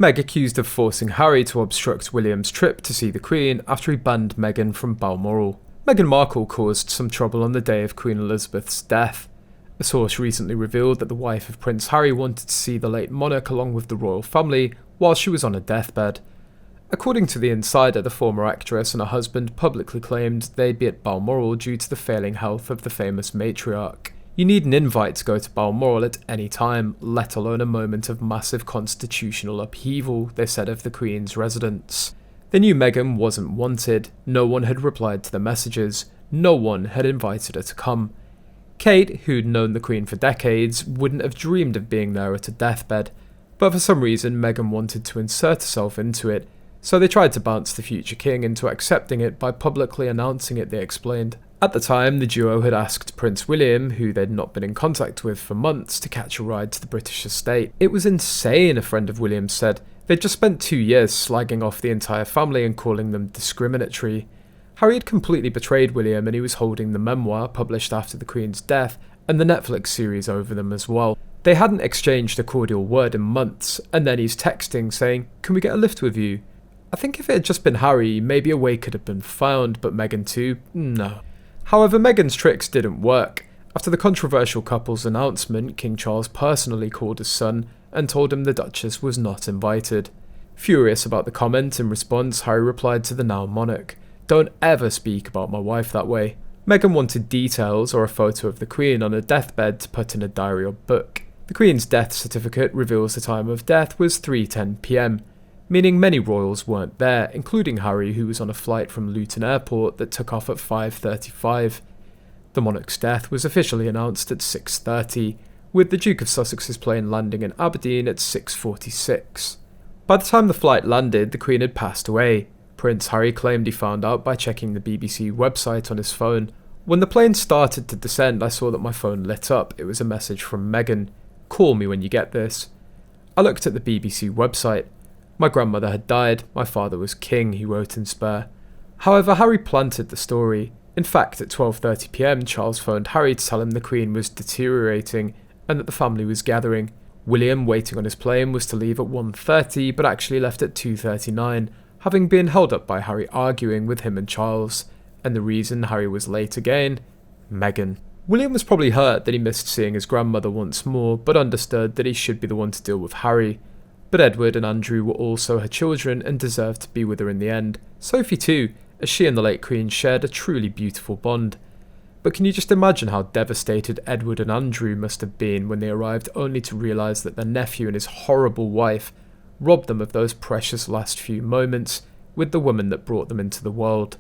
Meg accused of forcing Harry to obstruct William's trip to see the Queen after he banned Meghan from Balmoral. Meghan Markle caused some trouble on the day of Queen Elizabeth's death. A source recently revealed that the wife of Prince Harry wanted to see the late monarch along with the royal family while she was on a deathbed. According to The Insider, the former actress and her husband publicly claimed they'd be at Balmoral due to the failing health of the famous matriarch. You need an invite to go to Balmoral at any time, let alone a moment of massive constitutional upheaval, they said of the Queen's residence. They knew Meghan wasn't wanted, no one had replied to the messages, no one had invited her to come. Kate, who'd known the Queen for decades, wouldn't have dreamed of being there at a deathbed, but for some reason Meghan wanted to insert herself into it, so they tried to bounce the future king into accepting it by publicly announcing it, they explained. At the time, the duo had asked Prince William, who they'd not been in contact with for months, to catch a ride to the British estate. It was insane, a friend of William's said. They'd just spent 2 years slagging off the entire family and calling them discriminatory. Harry had completely betrayed William and he was holding the memoir, published after the Queen's death, and the Netflix series over them as well. They hadn't exchanged a cordial word in months, and then he's texting saying, "Can we get a lift with you?" I think if it had just been Harry, maybe a way could have been found, but Meghan too? No. However, Meghan's tricks didn't work. After the controversial couple's announcement, King Charles personally called his son and told him the Duchess was not invited. Furious about the comment, in response, Harry replied to the now monarch, "Don't ever speak about my wife that way." Meghan wanted details or a photo of the Queen on her deathbed to put in a diary or book. The Queen's death certificate reveals the time of death was 3:10 p.m, meaning many royals weren't there, including Harry, who was on a flight from Luton Airport that took off at 5:35. The monarch's death was officially announced at 6:30, with the Duke of Sussex's plane landing in Aberdeen at 6:46. By the time the flight landed, the Queen had passed away. Prince Harry claimed he found out by checking the BBC website on his phone. "When the plane started to descend, I saw that my phone lit up. It was a message from Meghan. 'Call me when you get this.' I looked at the BBC website. My grandmother had died, my father was king," he wrote in spare. However, Harry planted the story. In fact, at 12:30 p.m, Charles phoned Harry to tell him the Queen was deteriorating and that the family was gathering. William, waiting on his plane, was to leave at 1:30 but actually left at 2:39, having been held up by Harry arguing with him and Charles. And the reason Harry was late again? Meghan. William was probably hurt that he missed seeing his grandmother once more, but understood that he should be the one to deal with Harry. But Edward and Andrew were also her children and deserved to be with her in the end. Sophie too, as she and the late Queen shared a truly beautiful bond. But can you just imagine how devastated Edward and Andrew must have been when they arrived only to realise that their nephew and his horrible wife robbed them of those precious last few moments with the woman that brought them into the world?